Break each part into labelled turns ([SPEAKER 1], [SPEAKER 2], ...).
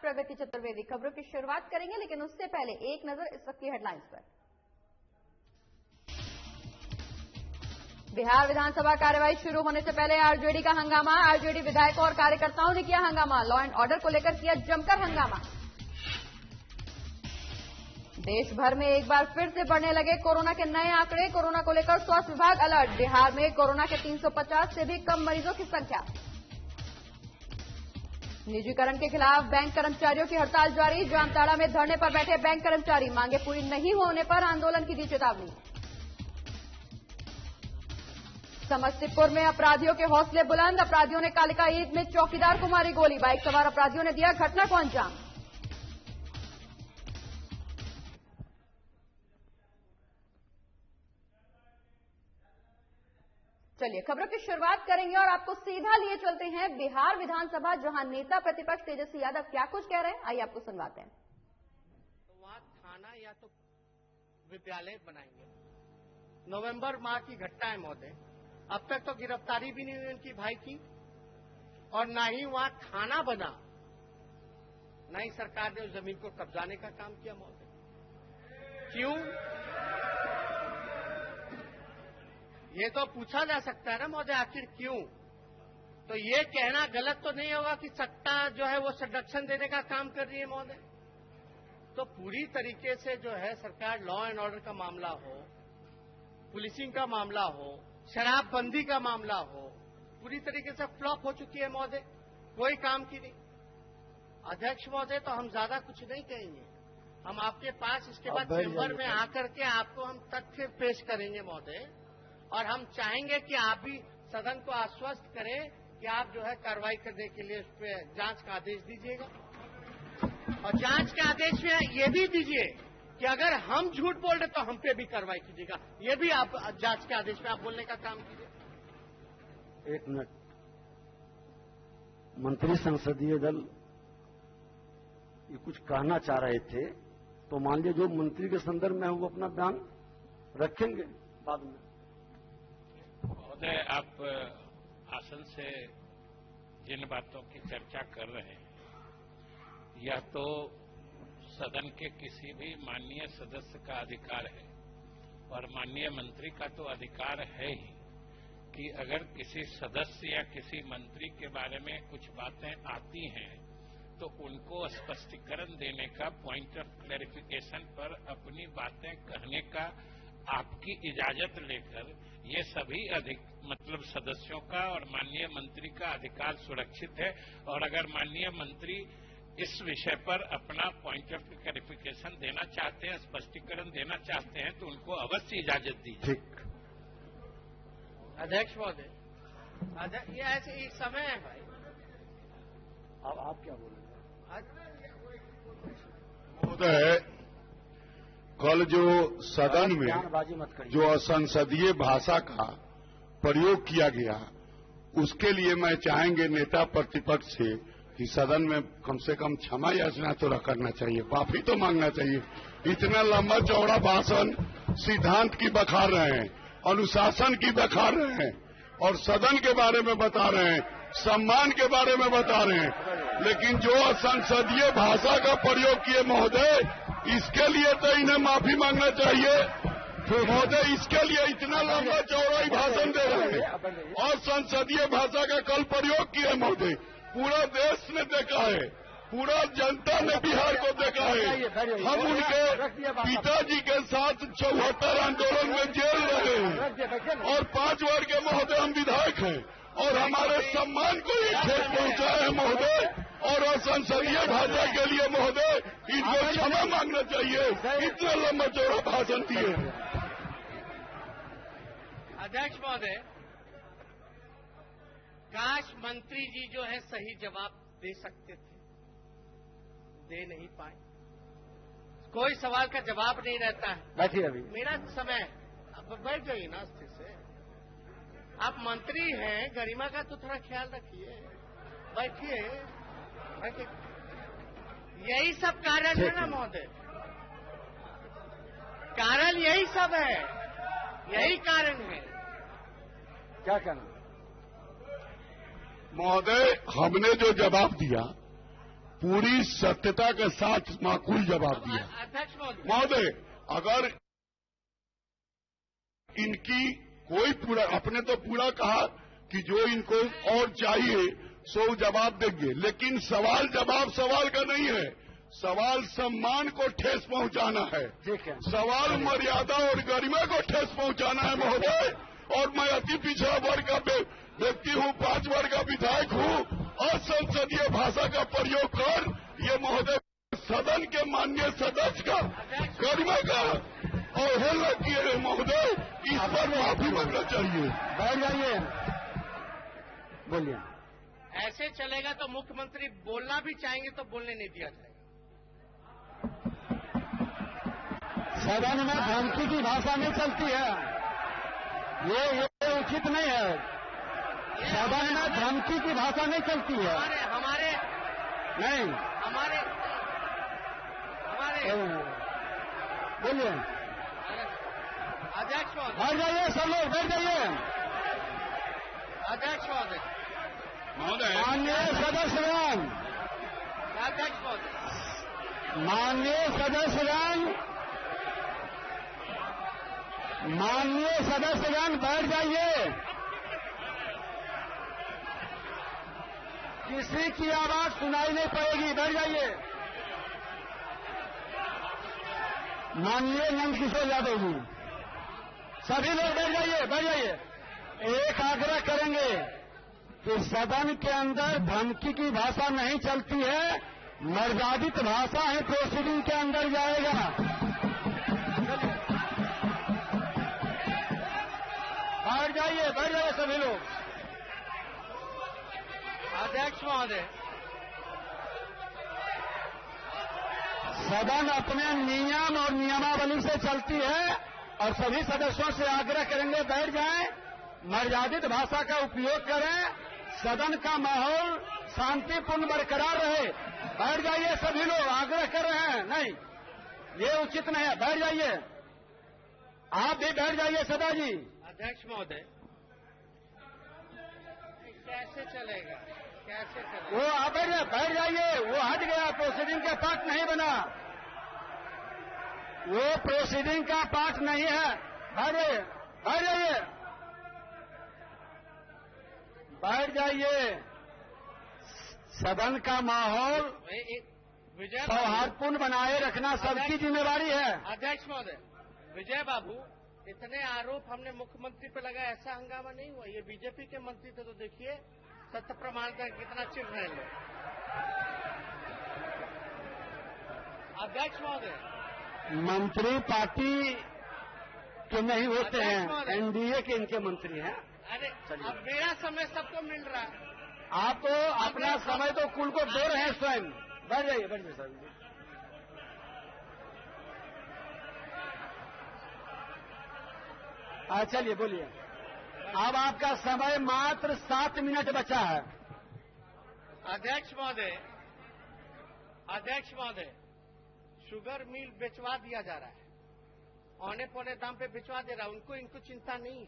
[SPEAKER 1] प्रगति चतुर्वेदी। खबरों की शुरुआत करेंगे, लेकिन उससे पहले एक नजर इस वक्त की हेडलाइंस पर। बिहार विधानसभा कार्यवाही शुरू होने से पहले आरजेडी का हंगामा। आरजेडी विधायकों और कार्यकर्ताओं ने किया हंगामा। लॉ एंड ऑर्डर को लेकर किया जमकर हंगामा। देश भर में एक बार फिर से बढ़ने लगे कोरोना के नए आंकड़े। कोरोना को लेकर स्वास्थ्य विभाग अलर्ट। बिहार में कोरोना के 350 से भी कम मरीजों की संख्या। निजीकरण के खिलाफ बैंक कर्मचारियों की हड़ताल जारी। जामताड़ा में धरने पर बैठे बैंक कर्मचारी। मांगे पूरी नहीं होने पर आंदोलन की दी चेतावनी। समस्तीपुर में अपराधियों के हौसले बुलंद। अपराधियों ने कालिका ईद में चौकीदार को मारी गोली। बाइक सवार अपराधियों ने दिया घटना को अंजाम। चलिए खबरों की शुरुआत करेंगे और आपको सीधा लिए चलते हैं बिहार विधानसभा, जहां नेता प्रतिपक्ष तेजस्वी यादव क्या कुछ कह रहे हैं, आइए आपको सुनवाते हैं।
[SPEAKER 2] तो वहां थाना या तो विद्यालय बनाएंगे। नवंबर माह की घटना है महोदय, अब तक तो गिरफ्तारी भी नहीं हुई उनकी भाई की, और ना ही वहां थाना बना, ना ही सरकार ने उस जमीन को कब्जाने का काम किया महोदय। क्यों, ये तो पूछा जा सकता है ना महोदय, आखिर क्यों? तो ये कहना गलत तो नहीं होगा कि सत्ता जो है वो संरक्षण देने का काम कर रही है महोदय। तो पूरी तरीके से जो है सरकार लॉ एंड ऑर्डर का मामला हो, पुलिसिंग का मामला हो, शराबबंदी का मामला हो, पूरी तरीके से फ्लॉप हो चुकी है महोदय, कोई काम की नहीं। अध्यक्ष महोदय, तो हम ज्यादा कुछ नहीं कहेंगे, हम आपके पास इसके बाद चैम्बर में आकर के आपको हम तथ्य पेश करेंगे महोदय, और हम चाहेंगे कि आप भी सदन को आश्वस्त करें कि आप जो है कार्रवाई करने के लिए उस पर जांच का आदेश दीजिएगा, और जांच के आदेश में ये भी दीजिए कि अगर हम झूठ बोल रहे तो हम पे भी कार्रवाई कीजिएगा। ये भी आप जांच के आदेश में आप बोलने का काम कीजिए।
[SPEAKER 3] एक मिनट, मंत्री संसदीय दल ये कुछ कहना चाह रहे थे, तो मान लीजिए जो मंत्री के संदर्भ में है वो अपना बयान रखेंगे बाद में।
[SPEAKER 4] महोदय, आप आसन से जिन बातों की चर्चा कर रहे हैं, यह तो सदन के किसी भी माननीय सदस्य का अधिकार है, और माननीय मंत्री का तो अधिकार है ही कि अगर किसी सदस्य या किसी मंत्री के बारे में कुछ बातें आती हैं तो उनको स्पष्टीकरण देने का, पॉइंट ऑफ क्लैरिफिकेशन पर अपनी बातें कहने का आपकी इजाजत लेकर ये सभी मतलब सदस्यों का और माननीय मंत्री का अधिकार सुरक्षित है। और अगर माननीय मंत्री इस विषय पर अपना पॉइंट ऑफ क्लैरिफिकेशन देना चाहते हैं, स्पष्टीकरण देना चाहते हैं, तो उनको अवश्य इजाजत दीजिए।
[SPEAKER 3] ठीक,
[SPEAKER 2] अध्यक्ष महोदय, ये ऐसे ही समय है भाई।
[SPEAKER 3] अब आप क्या बोलेंगे?
[SPEAKER 5] महोदय, कल जो सदन में जो असंसदीय भाषा का प्रयोग किया गया, उसके लिए मैं चाहेंगे नेता प्रतिपक्ष से कि सदन में कम से कम क्षमा याचना तो करना चाहिए, माफी तो मांगना चाहिए। इतना लंबा चौड़ा भाषण सिद्धांत की बखार रहे हैं, अनुशासन की बखार रहे हैं, और सदन के बारे में बता रहे हैं, सम्मान के बारे में बता रहे हैं, लेकिन जो असंसदीय भाषा का प्रयोग किए महोदय, इसके लिए तो इन्हें माफी मांगना चाहिए। फिर महोदय, इसके लिए इतना लंबा चौड़ा भाषण दे रहे हैं और संसदीय भाषा का कल प्रयोग किए महोदय। पूरा देश ने देखा है, पूरा जनता ने बिहार को देखा है। हम उनके पिताजी के साथ 74 आंदोलन में जेल रहे हैं, और 5 वर्ग के महोदय हम विधायक हैं, और हमारे सम्मान को ये ठेस पहुंचाया है महोदय। और असंसदीय भाषा के लिए महोदय इनको क्षमा मांगना चाहिए, इतना लंबा चौड़ा भाषण दिए।
[SPEAKER 2] अध्यक्ष महोदय, काश मंत्री जी जो है सही जवाब दे सकते थे, दे नहीं पाए। कोई सवाल का जवाब नहीं रहता है।
[SPEAKER 3] बैठिए, अभी
[SPEAKER 2] मेरा समय, अब बैठ जाइए ना स्थिर से। आप मंत्री हैं, गरिमा का तो थोड़ा ख्याल रखिए। बैठिए, बैठिए। यही सब कारण है ना महोदय, कारण यही सब है, यही कारण है।
[SPEAKER 3] क्या कहना
[SPEAKER 5] महोदय? हमने जो जवाब दिया पूरी सत्यता के साथ माकूल जवाब दिया।
[SPEAKER 2] अध्यक्ष
[SPEAKER 5] महोदय, अगर इनकी कोई पूरा, आपने तो पूरा कहा कि जो इनको और चाहिए सो जवाब देंगे, लेकिन सवाल जवाब सवाल का नहीं है। सवाल सम्मान को ठेस पहुंचाना है, सवाल मर्यादा और गरिमा को ठेस पहुंचाना है महोदय। और मैं अति पिछड़ा वर्ग का व्यक्ति हूँ, 5 वर्ग का विधायक हूँ, और संसदीय भाषा का प्रयोग कर ये महोदय सदन के माननीय सदस्य का गरिमा का अवहेलना किए महोदय, इस पर माफी मांगना चाहिए।
[SPEAKER 3] बैठ जाइए, बोलिए।
[SPEAKER 2] ऐसे चलेगा तो मुख्यमंत्री बोलना भी चाहेंगे तो बोलने नहीं दिया जाएगा।
[SPEAKER 3] सदन में धमकी की भाषा नहीं चलती है, ये उचित नहीं है। सदन में धमकी की भाषा नहीं चलती है।
[SPEAKER 2] हमारे
[SPEAKER 3] नहीं,
[SPEAKER 2] हमारे
[SPEAKER 3] बोलिए।
[SPEAKER 2] अध्यक्ष महोदय,
[SPEAKER 3] बैठ जाइए, सब लोग बैठ जाइए।
[SPEAKER 2] अध्यक्ष महोदय,
[SPEAKER 3] माननीय सदस्यगण,
[SPEAKER 2] अध्यक्ष महोदय,
[SPEAKER 3] माननीय सदस्यगण बैठ जाइए। किसी की आवाज सुनाई नहीं पड़ेगी, बैठ जाइए। माननीय नंदकिशोर यादव जी, सभी लोग बैठ जाइए, बैठ जाइए। एक आग्रह करेंगे कि सदन के अंदर धमकी की भाषा नहीं चलती है, मर्यादित भाषा ही प्रोसीडिंग के अंदर जाएगा। बैठ जाइए सभी लोग।
[SPEAKER 2] अध्यक्ष महोदय,
[SPEAKER 3] सदन अपने नियम और नियमावली से चलती है और सभी सदस्यों से आग्रह करेंगे बैठ जाएं, मर्यादित भाषा का उपयोग करें, सदन का माहौल शांतिपूर्ण बरकरार रहे। बैठ जाइए सभी लोग, आग्रह कर रहे हैं। नहीं, ये उचित नहीं है, बैठ जाइए। आप भी बैठ जाइए सदा जी।
[SPEAKER 2] अध्यक्ष महोदय, कैसे चलेगा, कैसे चलेगा?
[SPEAKER 3] वो आप बैठ जाइए, वो हट गया, प्रोसीडिंग का पार्ट नहीं बना, वो प्रोसीडिंग का पार्ट नहीं है। बैठ जाइए, बैठ जाइए। सदन का माहौल सौहार्दपूर्ण बनाए रखना सबकी जिम्मेवारी है।
[SPEAKER 2] अध्यक्ष महोदय, विजय बाबू, इतने आरोप हमने मुख्यमंत्री पे लगा, ऐसा हंगामा नहीं हुआ। ये बीजेपी के मंत्री थे, तो देखिए सत्य प्रमाण का कितना चिढ़ रहे लोग। अध्यक्ष महोदय,
[SPEAKER 3] मंत्री पार्टी के नहीं होते हैं, एनडीए के इनके मंत्री हैं।
[SPEAKER 2] अरे अब मेरा समय सबको मिल रहा है,
[SPEAKER 3] आप तो अपना समय तो कुल को दे रहे हैं स्वयं। बैठ जाइए सर। चलिए बोलिए। अब आपका समय मात्र 7 मिनट बचा है।
[SPEAKER 2] अध्यक्ष महोदय, शुगर मिल बेचवा दिया जा रहा है, औने पौने दाम पे बेचवा दे रहा है। इनको चिंता नहीं है।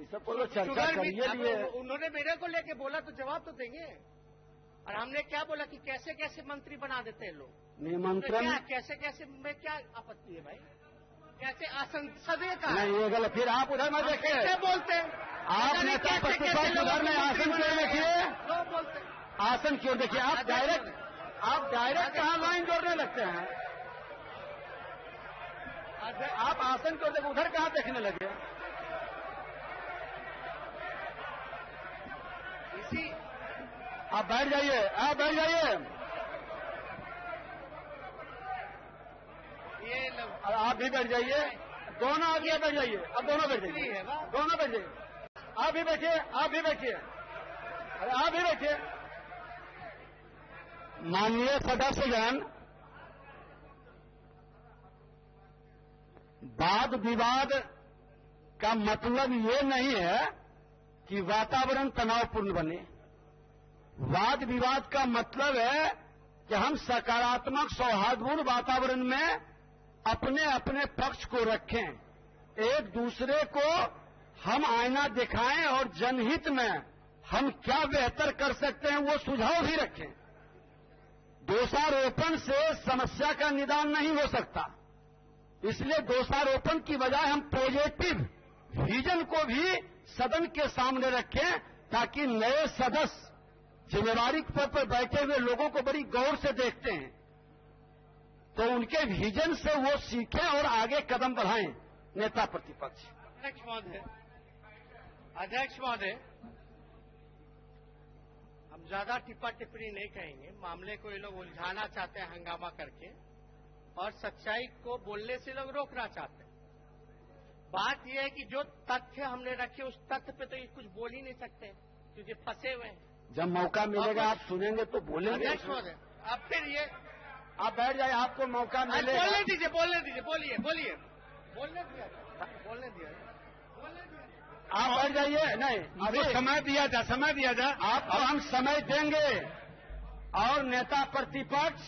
[SPEAKER 3] सब लोग चर्चा करिए।
[SPEAKER 2] उन्होंने मेरे को लेके बोला तो जवाब तो देंगे। और हमने क्या बोला कि कैसे कैसे मंत्री बना देते हैं लोग।
[SPEAKER 3] निमंत्रण
[SPEAKER 2] कैसे में क्या आपत्ति है भाई? कैसे असंसदीय का
[SPEAKER 3] नहीं, ये गलत। फिर आप उधर मत देखिए,
[SPEAKER 2] कैसे बोलते हैं
[SPEAKER 3] आप नेता प्रतिपक्ष उधर में आसन की ओर देखिए,
[SPEAKER 2] बोलते
[SPEAKER 3] आसन की ओर देखिए। आप डायरेक्ट कहाँ लाइन जोड़ने लगते हैं? आप आसन की ओर देखिए, उधर कहाँ देखने लगे? आप बैठ जाइए, आप भी बैठ जाइए। दोनों आगे बैठ जाइए, अब दोनों बैठ जाइए, दोनों बैठ जाइए। आप भी बैठिए। अरे आप भी बैठिए। माननीय सदस्यगण, वाद विवाद का मतलब ये नहीं है कि वातावरण तनावपूर्ण बने। वाद विवाद का मतलब है कि हम सकारात्मक सौहार्दपूर्ण वातावरण में अपने अपने पक्ष को रखें, एक दूसरे को हम आईना दिखाएं और जनहित में हम क्या बेहतर कर सकते हैं वो सुझाव भी रखें। दोषारोपण से समस्या का निदान नहीं हो सकता। इसलिए दोषारोपण की बजाय हम पॉजिटिव विजन को भी सदन के सामने रखें, ताकि नए सदस्य जिम्मेवारी पद पर बैठे हुए लोगों को बड़ी गौर से देखते हैं, तो उनके विजन से वो सीखें और आगे कदम बढ़ाएं। नेता प्रतिपक्ष।
[SPEAKER 2] अध्यक्ष महोदय, हम ज्यादा टिप्पा टिप्पणी नहीं कहेंगे। मामले को ये लोग उलझाना चाहते हैं हंगामा करके, और सच्चाई को बोलने से लोग रोकना चाहते हैं। बात यह है कि जो तथ्य हमने रखे उस तथ्य पे तो ये कुछ बोल ही नहीं सकते, क्योंकि फंसे हुए हैं।
[SPEAKER 3] जब मौका मिलेगा आप सुनेंगे तो बोलेंगे।
[SPEAKER 2] अध्यक्ष महोदय, अब फिर ये
[SPEAKER 3] आप बैठ जाइए, आपको मौका मिलेगा।
[SPEAKER 2] बोलने दीजिए, बोलिए बोलने दिया।
[SPEAKER 3] आप बैठ जाइए। नहीं, अभी समय दिया जा। आपको हम समय देंगे, और नेता प्रतिपक्ष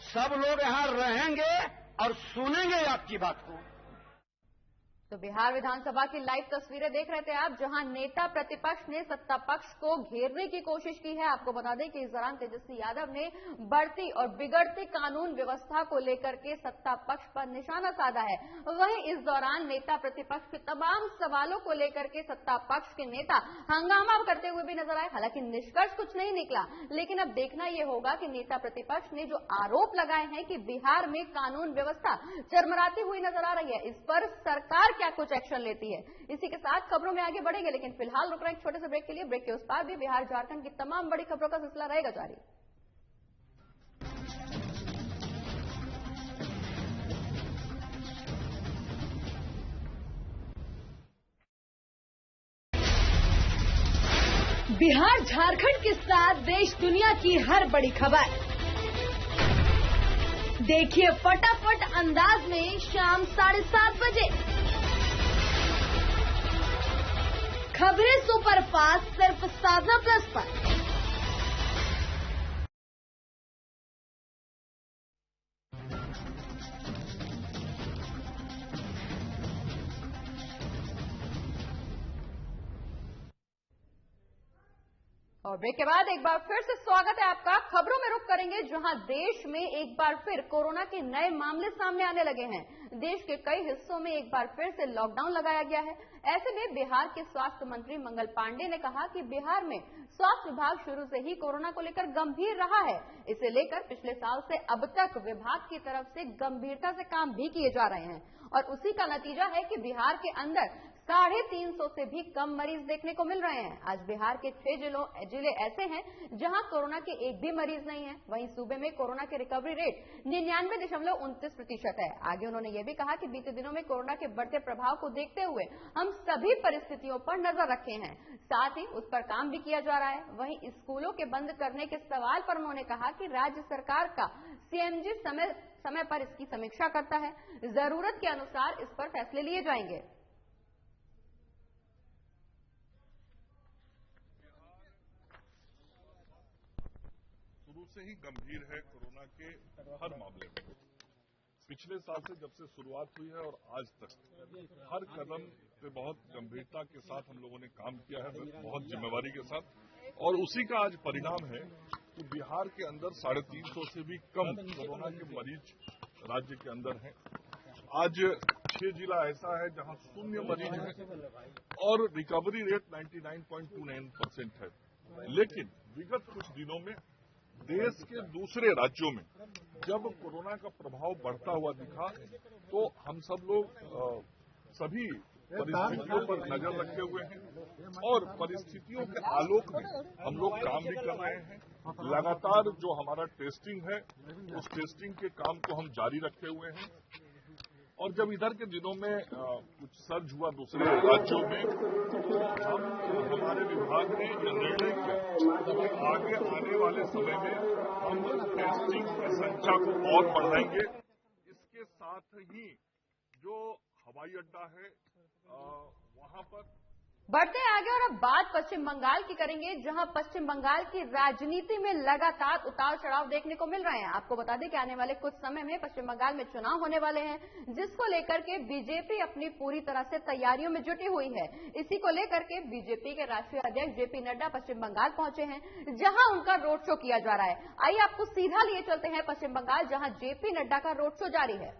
[SPEAKER 3] सब लोग यहाँ रहेंगे और सुनेंगे आपकी बात को।
[SPEAKER 1] तो बिहार विधानसभा की लाइव तस्वीरें देख रहे थे आप, जहां नेता प्रतिपक्ष ने सत्ता पक्ष को घेरने की कोशिश की है। आपको बता दें कि इस दौरान तेजस्वी यादव ने बढ़ती और बिगड़ती कानून व्यवस्था को लेकर के सत्ता पक्ष पर निशाना साधा है। वहीं इस दौरान नेता प्रतिपक्ष के तमाम सवालों को लेकर के सत्ता पक्ष के नेता हंगामा करते हुए भी नजर आए। हालांकि निष्कर्ष कुछ नहीं निकला, लेकिन अब देखना यह होगा कि नेता प्रतिपक्ष ने जो आरोप लगाए हैं कि बिहार में कानून व्यवस्था चरमराती हुई नजर आ रही है, इस पर सरकार क्या कुछ एक्शन लेती है। इसी के साथ खबरों में आगे बढ़ेंगे, लेकिन फिलहाल रुक रहे हैं एक छोटे से ब्रेक के लिए। ब्रेक के उस पार भी बिहार झारखंड की तमाम बड़ी खबरों का सिलसिला रहेगा जारी।
[SPEAKER 6] बिहार झारखंड के साथ देश दुनिया की हर बड़ी खबर देखिए फटाफट अंदाज में शाम 7:30 बजे। खबरें सुपरफास्ट सिर्फ साधना प्लस पर।
[SPEAKER 1] और ब्रेक के बाद एक बार फिर से स्वागत है आपका। खबरों में रुख करेंगे, जहां देश में एक बार फिर कोरोना के नए मामले सामने आने लगे हैं। देश के कई हिस्सों में एक बार फिर से लॉकडाउन लगाया गया है। ऐसे में बिहार के स्वास्थ्य मंत्री मंगल पांडे ने कहा कि बिहार में स्वास्थ्य विभाग शुरू से ही कोरोना को लेकर गंभीर रहा है। इसे लेकर पिछले साल से अब तक विभाग की तरफ से गंभीरता से काम भी किए जा रहे हैं, और उसी का नतीजा है कि बिहार के अंदर 350 से भी कम मरीज देखने को मिल रहे हैं। आज बिहार के 6 जिले ऐसे हैं जहां कोरोना के एक भी मरीज नहीं है। वहीं सूबे में कोरोना के रिकवरी रेट 99.29% है। आगे उन्होंने ये भी कहा कि बीते दिनों में कोरोना के बढ़ते प्रभाव को देखते हुए हम सभी परिस्थितियों पर नजर रखे हैं, साथ ही उस पर काम भी किया जा रहा है। वहीं स्कूलों के बंद करने के सवाल पर उन्होंने कहा कि राज्य सरकार का सीएमजी समय पर इसकी समीक्षा करता है, जरूरत के अनुसार इस पर फैसले लिए जाएंगे।
[SPEAKER 7] से ही गंभीर है कोरोना के हर मामले में। पिछले साल से जब से शुरुआत हुई है और आज तक हर कदम पे बहुत गंभीरता के साथ हम लोगों ने काम किया है, बहुत जिम्मेवारी के साथ, और उसी का आज परिणाम है कि बिहार के अंदर 350 से भी कम कोरोना के मरीज राज्य के अंदर हैं। आज 6 जिला ऐसा है जहां 0 मरीज है और रिकवरी रेट 99.29% है। लेकिन विगत कुछ दिनों में देश के दूसरे राज्यों में जब कोरोना का प्रभाव बढ़ता हुआ दिखा, तो हम सब लोग सभी परिस्थितियों पर नजर रखे हुए हैं और परिस्थितियों के आलोक में हम लोग काम भी कर रहे हैं। लगातार जो हमारा टेस्टिंग है, उस टेस्टिंग के काम को हम जारी रखे हुए हैं। और जब इधर के दिनों में कुछ सर्ज हुआ दूसरे राज्यों में, हमारे विभाग ने यह निर्णय किया कि आगे आने वाले समय में हम टेस्टिंग की संख्या को और बढ़ाएंगे। इसके साथ ही जो हवाई अड्डा है वहां पर
[SPEAKER 1] बढ़ते आगे और अब बात पश्चिम बंगाल की करेंगे, जहां पश्चिम बंगाल की राजनीति में लगातार उतार चढ़ाव देखने को मिल रहे हैं। आपको बता दें कि आने वाले कुछ समय में पश्चिम बंगाल में चुनाव होने वाले हैं, जिसको लेकर के बीजेपी अपनी पूरी तरह से तैयारियों में जुटी हुई है। इसी को लेकर के बीजेपी के राष्ट्रीय अध्यक्ष जेपी नड्डा पश्चिम बंगाल पहुंचे हैं, जहां उनका रोड शो किया जा रहा है। आइए आपको सीधा लिए चलते हैं पश्चिम बंगाल, जहां जेपी नड्डा का रोड शो जारी है।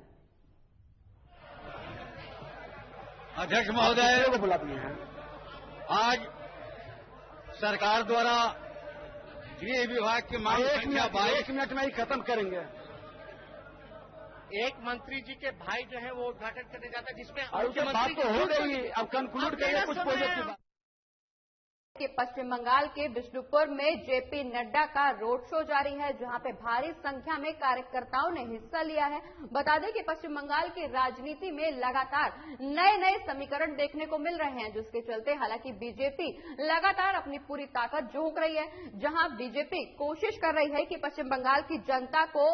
[SPEAKER 3] अध्यक्ष महोदय को बुला दिए हैं। आज सरकार द्वारा गृह विभाग की मांग संख्या 22 मिनट में ही खत्म करेंगे।
[SPEAKER 2] एक मंत्री जी के भाई जो है वो उद्घाटन करने जाता है, जिसमें
[SPEAKER 3] बात तो हो रही, अब कंक्लूड करिए कुछ पॉजिटिव बात।
[SPEAKER 1] कि पश्चिम बंगाल के बिष्णुपुर में जेपी नड्डा का रोड शो जारी है, जहां पे भारी संख्या में कार्यकर्ताओं ने हिस्सा लिया है। बता दें कि पश्चिम बंगाल की राजनीति में लगातार नए नए समीकरण देखने को मिल रहे हैं, जिसके चलते हालांकि बीजेपी लगातार अपनी पूरी ताकत झोंक रही है। जहां बीजेपी कोशिश कर रही है कि पश्चिम बंगाल की जनता को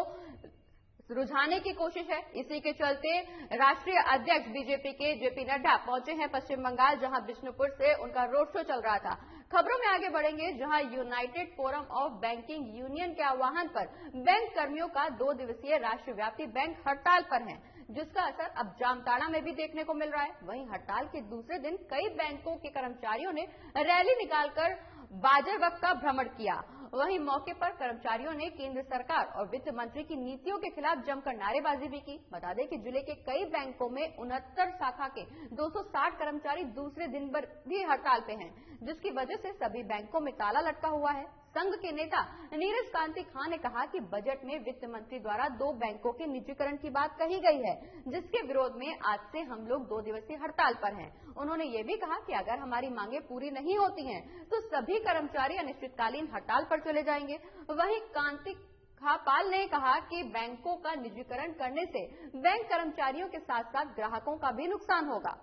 [SPEAKER 1] रुझाने की कोशिश है। इसी के चलते राष्ट्रीय अध्यक्ष बीजेपी के जेपी नड्डा पहुंचे हैं पश्चिम बंगाल, जहां बिष्णुपुर से उनका रोड शो चल रहा था। खबरों में आगे बढ़ेंगे, जहां United forum of banking union के आह्वान पर बैंक कर्मियों का 2 दिवसीय राष्ट्रव्यापी बैंक हड़ताल पर है, जिसका असर अब जामताड़ा में भी देखने को मिल रहा है। वहीं हड़ताल के दूसरे दिन कई बैंकों के कर्मचारियों ने रैली निकालकर बाजार वक्त का भ्रमण किया। वहीं मौके पर कर्मचारियों ने केंद्र सरकार और वित्त मंत्री की नीतियों के खिलाफ जमकर नारेबाजी भी की। बता दें कि जिले के कई बैंकों में 69 शाखा के 260 कर्मचारी दूसरे दिन पर भी हड़ताल पे हैं, जिसकी वजह से सभी बैंकों में ताला लटका हुआ है। संघ के नेता नीरज कांति खां ने कहा कि बजट में वित्त मंत्री द्वारा 2 बैंकों के निजीकरण की बात कही गई है, जिसके विरोध में आज से हम लोग 2 दिवसीय हड़ताल पर हैं। उन्होंने ये भी कहा कि अगर हमारी मांगे पूरी नहीं होती हैं, तो सभी कर्मचारी अनिश्चितकालीन हड़ताल पर चले जाएंगे। वहीं कांति खापाल ने कहा कि बैंकों का निजीकरण करने से बैंक कर्मचारियों के साथ साथ ग्राहकों का भी नुकसान होगा।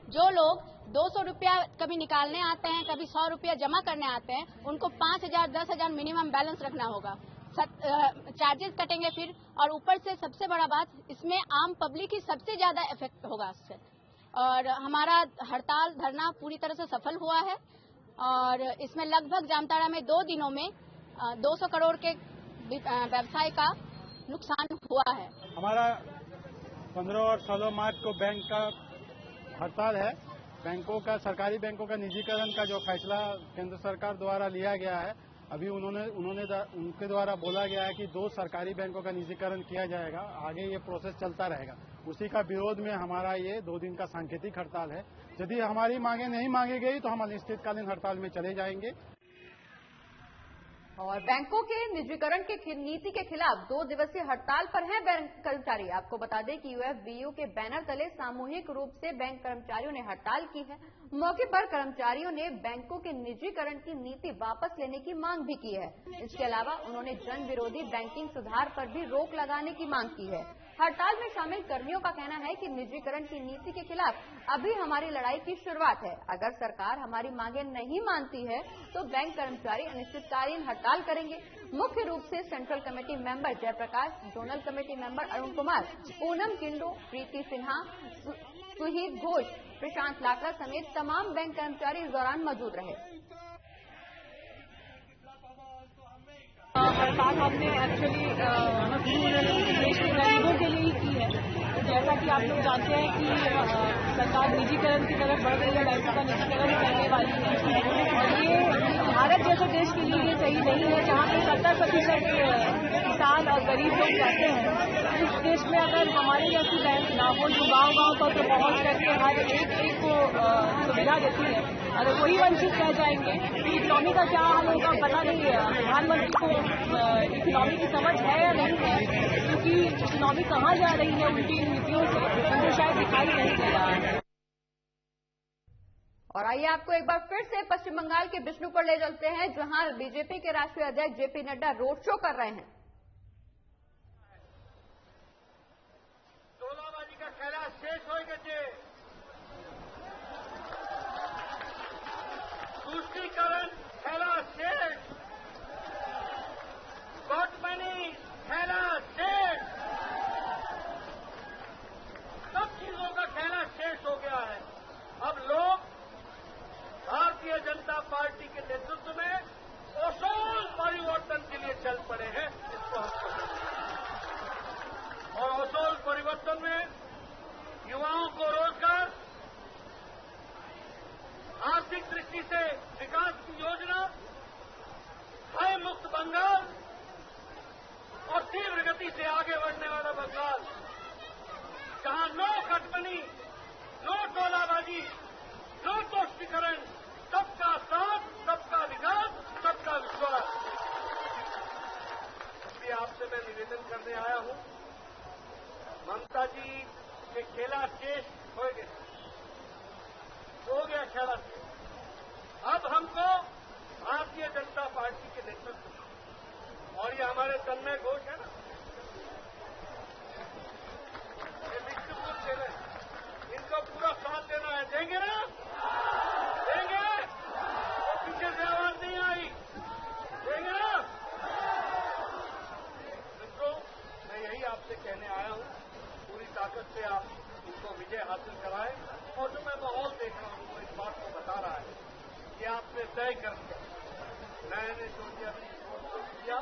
[SPEAKER 6] जो लोग 200 रुपया कभी निकालने आते हैं, कभी 100 रुपया जमा करने आते हैं, उनको 5,000 10,000 मिनिमम बैलेंस रखना होगा। चार्जेस कटेंगे फिर, और ऊपर से सबसे बड़ा बात, इसमें आम पब्लिक की सबसे ज्यादा इफेक्ट होगा इससे। और हमारा हड़ताल धरना पूरी तरह से सफल हुआ है, और इसमें लगभग जामताड़ा में 2 दिनों में 200 करोड़ के व्यवसाय का नुकसान हुआ है।
[SPEAKER 8] हमारा 15 और 16 मार्च को बैंक का हड़ताल है। बैंकों का, सरकारी बैंकों का निजीकरण का जो फैसला केंद्र सरकार द्वारा लिया गया है, अभी उनके द्वारा बोला गया है कि 2 सरकारी बैंकों का निजीकरण किया जाएगा। आगे ये प्रोसेस चलता रहेगा। उसी का विरोध में हमारा ये 2 दिन का सांकेतिक हड़ताल है। यदि हमारी मांगे नहीं मांगी गई तो हम अनिश्चितकालीन हड़ताल में चले जाएंगे।
[SPEAKER 1] और बैंकों के निजीकरण के नीति के खिलाफ 2 दिवसीय हड़ताल पर हैं बैंक कर्मचारी। आपको बता दें कि यूएफबीयू के बैनर तले सामूहिक रूप से बैंक कर्मचारियों ने हड़ताल की है। मौके पर कर्मचारियों ने बैंकों के निजीकरण की नीति वापस लेने की मांग भी की है। इसके अलावा उन्होंने जन विरोधी बैंकिंग सुधार पर भी रोक लगाने की मांग की है। हड़ताल में शामिल कर्मियों का कहना है कि निजीकरण की नीति के खिलाफ अभी हमारी लड़ाई की शुरुआत है। अगर सरकार हमारी मांगे नहीं मानती है तो बैंक कर्मचारी अनिश्चितकालीन हड़ताल करेंगे। मुख्य रूप से central committee member Jayaprakash, zonal committee member Arun Kumar, Poonam Kindo, Preeti Sinha, Suhit Ghosh, Prashant Lakra समेत तमाम बैंक कर्मचारी इस दौरान मौजूद रहे।
[SPEAKER 9] हड़ताल हमने एक्चुअली देश के गरीबों के लिए ही की है। जैसा कि आप लोग जानते हैं कि सरकार निजीकरण की तरफ बढ़ रही है, बैंकों का निजीकरण करने वाली है, और ये भारत जैसे देश के लिए ये सही नहीं है, जहाँ पे 70% किसान और गरीब लोग रहते हैं। इस देश में अगर हमारे जैसी बैंक ना हो जो गांव-गांव तक पहुंच करके हर एक को सुविधा देती है, अगर वही वंचित रह जाएंगे तो इकोनॉमी का क्या हम लोगों का पता नहीं है। प्रधानमंत्री को इकोनॉमी की समझ है या नहीं है, क्योंकि इकोनॉमी कहाँ जा रही है उनकी नीतियों से उनको शायद दिखाई नहीं दे रहा है।
[SPEAKER 1] और आइए आपको एक बार फिर से पश्चिम बंगाल के बिष्णुपुर ले चलते हैं, जहां बीजेपी के राष्ट्रीय अध्यक्ष जेपी नड्डा रोड शो कर रहे हैं।
[SPEAKER 2] टोलाबाजी का खेला शेष हो गए, तुष्टीकरण खेला शेष, वोट बनी खेला शेष,
[SPEAKER 10] पार्टी के नेतृत्व में असूल परिवर्तन के लिए चल पड़े हैं, इसको हम समझें। और असूल परिवर्तन में युवाओं को रोजगार, आर्थिक दृष्टि से विकास की योजना, भय मुक्त बंगाल और तीव्र गति से आगे बढ़ने वाला बंगाल, जहां नो कटमनी, नो टोलाबाजी, नो तुष्टीकरण, सबका साथ, सबका विकास, सबका विश्वास। इसलिए आपसे मैं निवेदन करने आया हूं, ममता जी के खेला शेष हो गया खेला शेष। अब हमको भारतीय जनता पार्टी के नेतृत्व, और ये हमारे तन्मय घोष है ना, ये विष्णुपुर से है, इनको पूरा साथ देना है। देंगे ना? देंगे? तो पीछे से आवाज नहीं आई। देंगे ना? मित्रों, मैं यही आपसे कहने आया हूं, पूरी ताकत से आप इनको विजय हासिल कराएं। और जो मैं माहौल देख रहा हूं, वो इस बात को बता रहा है कि आपने तय कर दिया। मैंने सोचा किया,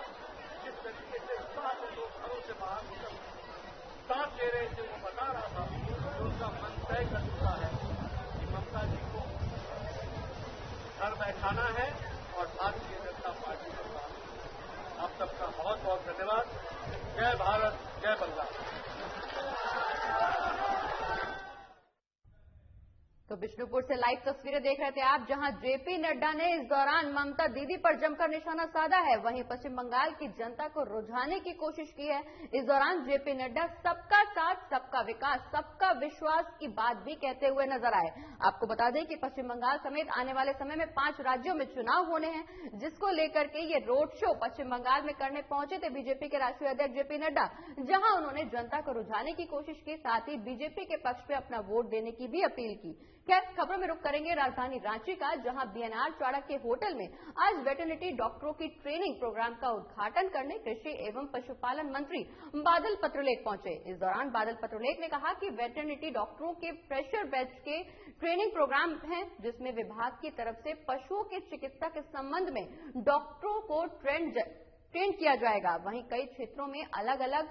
[SPEAKER 10] जिस तरीके से साथ लोग घरों से बाहर निकल साथ ले रहे थे, वो बता रहा था कि उनका मन तय कर चुका है कि ममता जी को घर बैठाना है और भारतीय जनता पार्टी को साथ। आप सबका बहुत बहुत धन्यवाद। जय भारत, जय बंगाल।
[SPEAKER 1] तो बिष्णुपुर से लाइव तस्वीरें देख रहे थे आप, जहां जेपी नड्डा ने इस दौरान ममता दीदी पर जमकर निशाना साधा है। वहीं पश्चिम बंगाल की जनता को रुझाने की कोशिश की है। इस दौरान जेपी नड्डा सबका साथ, सबका विकास, सबका विश्वास की बात भी कहते हुए नजर आए। आपको बता दें कि पश्चिम बंगाल समेत आने वाले समय में 5 राज्यों में चुनाव होने हैं, जिसको लेकर के ये रोड शो पश्चिम बंगाल में करने पहुंचे थे बीजेपी के राष्ट्रीय अध्यक्ष जेपी नड्डा, जहां उन्होंने जनता को रुझाने की कोशिश की, साथ ही बीजेपी के पक्ष में अपना वोट देने की भी अपील की। खैर, खबरों में रुक करेंगे राजधानी रांची का, जहां बीएनआर चौड़ा के होटल में आज वेटरनिटी डॉक्टरों की ट्रेनिंग प्रोग्राम का उद्घाटन करने कृषि एवं पशुपालन मंत्री बादल पत्रलेख पहुंचे। इस दौरान बादल पत्रलेख ने कहा कि वेटरनिटी डॉक्टरों के फ्रेशर बैच के ट्रेनिंग प्रोग्राम है, जिसमें विभाग की तरफ से पशुओं की चिकित्सा के संबंध में डॉक्टरों को ट्रेन किया जाएगा। वहीं कई क्षेत्रों में अलग अलग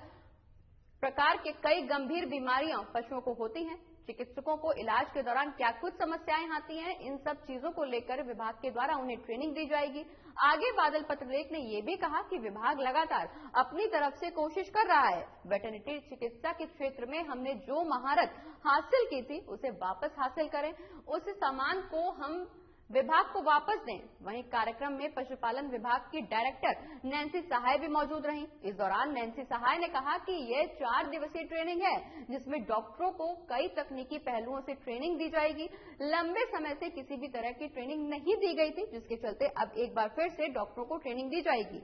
[SPEAKER 1] प्रकार के कई गंभीर बीमारियां पशुओं को होती हैं। चिकित्सकों को इलाज के दौरान क्या कुछ समस्याएं आती हैं, इन सब चीजों को लेकर विभाग के द्वारा उन्हें ट्रेनिंग दी जाएगी। आगे बादल पत्रलेख ने यह भी कहा कि विभाग लगातार अपनी तरफ से कोशिश कर रहा है। वेटरनिटी चिकित्सा के क्षेत्र में हमने जो महारत हासिल की थी, उसे वापस हासिल करें, उस सामान को हम विभाग को वापस दें। वहीं कार्यक्रम में पशुपालन विभाग की डायरेक्टर नैन्सी सहाय भी मौजूद रहीं। इस दौरान नैन्सी सहाय ने कहा कि यह 4 दिवसीय ट्रेनिंग है, जिसमें डॉक्टरों को कई तकनीकी पहलुओं से ट्रेनिंग दी जाएगी। लंबे समय से किसी भी तरह की ट्रेनिंग नहीं दी गई थी, जिसके चलते अब एक बार फिर से डॉक्टरों को ट्रेनिंग दी जाएगी।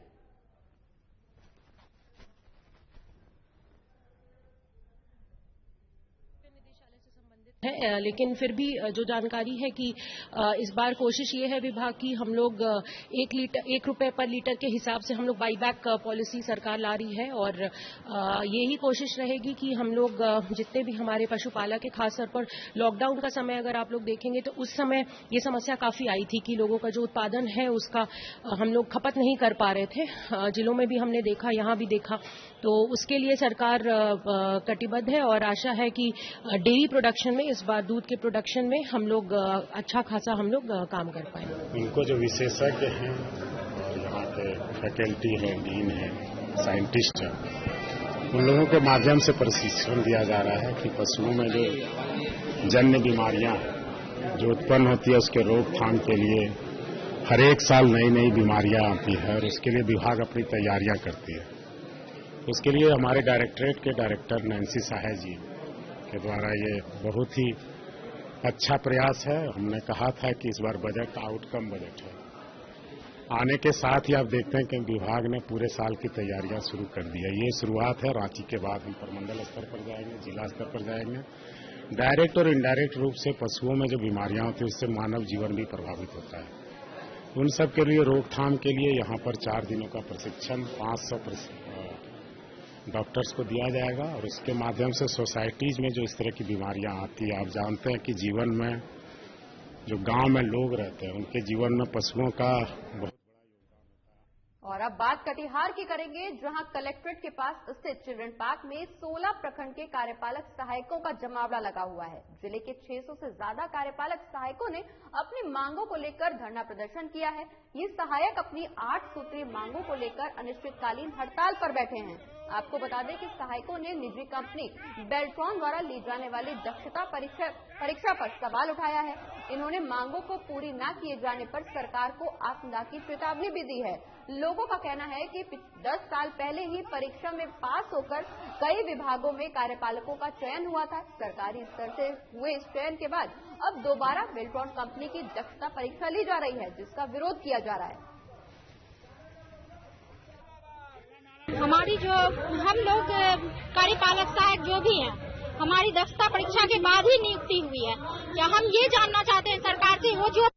[SPEAKER 9] है, लेकिन फिर भी जो जानकारी है कि इस बार कोशिश ये है विभाग की, हम लोग 1 रुपए पर लीटर के हिसाब से हम लोग बाईबैक पॉलिसी सरकार ला रही है। और यही कोशिश रहेगी कि हम लोग जितने भी हमारे पशुपालक है, खासतौर पर लॉकडाउन का समय अगर आप लोग देखेंगे तो उस समय ये समस्या काफी आई थी कि लोगों का जो उत्पादन है उसका हम लोग खपत नहीं कर पा रहे थे। जिलों में भी हमने देखा, यहाँ भी देखा, तो उसके लिए सरकार कटिबद्ध है और आशा है कि डेयरी प्रोडक्शन में, इस बार दूध के प्रोडक्शन में हम लोग अच्छा खासा हम लोग काम कर पाए।
[SPEAKER 11] इनको जो विशेषज्ञ हैं और यहाँ पे फैकल्टी है, डीन है, साइंटिस्ट है, उन लोगों के माध्यम से प्रशिक्षण दिया जा रहा है कि पशुओं में जो जन्य बीमारियां जो उत्पन्न होती है उसके रोकथाम के लिए हर एक साल नई नई बीमारियां आती है और उसके लिए विभाग अपनी तैयारियां करती है। उसके लिए हमारे डायरेक्टरेट के डायरेक्टर नैन्सी सहाय जी के द्वारा ये बहुत ही अच्छा प्रयास है। हमने कहा था कि इस बार बजट आउटकम बजट है। आने के साथ ही आप देखते हैं कि विभाग ने पूरे साल की तैयारियां शुरू कर दी है। ये शुरुआत है। रांची के बाद हम प्रमंडल स्तर पर जाएंगे, जिला स्तर पर जाएंगे। डायरेक्ट और इनडायरेक्ट रूप से पशुओं में जो बीमारियां होती है उससे मानव जीवन भी प्रभावित होता है। उन सब के लिए रोकथाम के लिए यहाँ पर 4 दिनों का प्रशिक्षण 500 डॉक्टर्स को दिया जाएगा और उसके माध्यम से सोसाइटीज में जो इस तरह की बीमारियां आती है, आप जानते हैं कि जीवन में जो गांव में लोग रहते हैं उनके जीवन में पशुओं का बहुत।
[SPEAKER 1] और अब बात कटिहार की करेंगे, जहां कलेक्ट्रेट के पास स्थित चिल्ड्रन पार्क में 16 प्रखंड के कार्यपालक सहायकों का जमावड़ा लगा हुआ है। जिले के 600 से ज्यादा कार्यपालक सहायकों ने अपनी मांगों को लेकर धरना प्रदर्शन किया है। ये सहायक अपनी 8 सूत्रीय मांगों को लेकर अनिश्चितकालीन हड़ताल पर बैठे हैं। आपको बता दें कि सहायकों ने निजी कंपनी बेल्ट्रॉन द्वारा ली जाने वाली दक्षता परीक्षा पर सवाल उठाया है। इन्होंने मांगों को पूरी न किए जाने पर सरकार को आपदा की चेतावनी भी दी है। लोगों का कहना है कि 10 साल पहले ही परीक्षा में पास होकर कई विभागों में कार्यपालकों का चयन हुआ था। सरकारी स्तर से हुए इस चयन के बाद अब दोबारा बेल्ट्रॉन कंपनी की दक्षता परीक्षा ली जा रही है, जिसका विरोध किया जा रहा है।
[SPEAKER 6] हमारी जो हम लोग कार्यपालक सहायक जो भी हैं, हमारी दक्षता परीक्षा के बाद ही नियुक्ति हुई है। क्या हम ये जानना चाहते हैं सरकार से, वो जो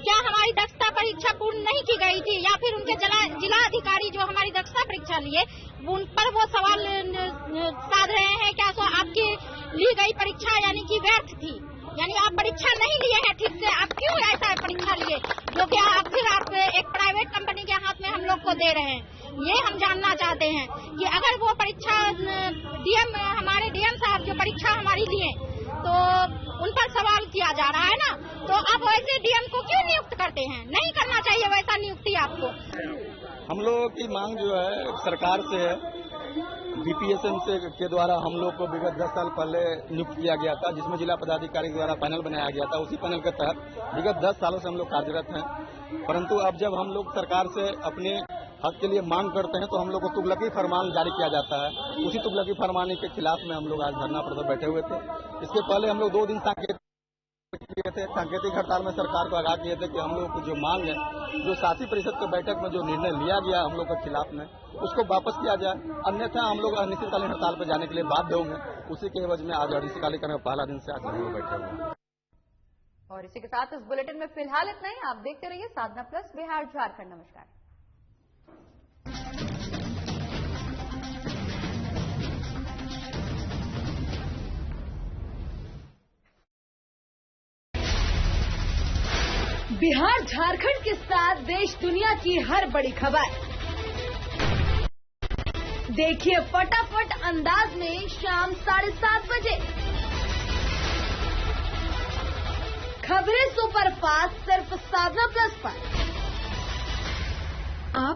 [SPEAKER 6] क्या हमारी दक्षता परीक्षा पूर्ण नहीं की गई थी, या फिर उनके जिला अधिकारी जो हमारी दक्षता परीक्षा लिए उन पर वो सवाल साध रहे हैं क्या सो आपकी ली गई परीक्षा यानी कि व्यर्थ थी, यानी आप परीक्षा नहीं लिए हैं ठीक से, आप क्यों ऐसा परीक्षा लिए जो कि आप एक प्राइवेट कंपनी के हाथ में हम लोग को दे रहे हैं। ये हम जानना चाहते हैं कि अगर वो परीक्षा हमारे डीएम साहब जो परीक्षा हमारी लिए तो उन पर सवाल किया जा रहा है ना, तो अब वैसे डीएम को क्यों नियुक्त करते हैं? नहीं करना चाहिए वैसा नियुक्ति आपको।
[SPEAKER 12] हम लोगों की मांग जो है सरकार से है, बीपीएसएम के द्वारा हम लोग को विगत 10 साल पहले नियुक्त किया गया था, जिसमें जिला पदाधिकारी द्वारा पैनल बनाया गया था। उसी पैनल के तहत विगत 10 सालों से हम लोग कार्यरत हैं, परंतु अब जब हम लोग सरकार से अपने हक के लिए मांग करते हैं तो हम लोग को तुगलकी फरमान जारी किया जाता है। उसी तुगलकी फरमाने के खिलाफ में हम लोग आज धरना पर बैठे हुए थे। इसके पहले हम लोग 2 दिन सांकेतिक हड़ताल में सरकार को आगाह किए थे कि हम लोग की जो मांग है, जो शासी परिषद की बैठक में जो निर्णय लिया गया हम लोग के खिलाफ में, उसको वापस किया जाए, अन्यथा हम लोग अनिश्चितकालीन हड़ताल पर जाने के लिए बाध्य होंगे। उसी के एवज में आज अनिश्चितकालीन पहला दिन से आज हम लोग बैठे हुए हैं।
[SPEAKER 1] और इसी के साथ इस बुलेटिन में फिलहाल इतना ही। आप देखते रहिए साधना प्लस बिहार झारखंड। नमस्कार।
[SPEAKER 13] बिहार झारखंड के साथ देश दुनिया की हर बड़ी खबर देखिए फटाफट अंदाज में शाम 7:30 बजे। खबरें सुपरफास्ट सिर्फ साधना प्लस पर। आप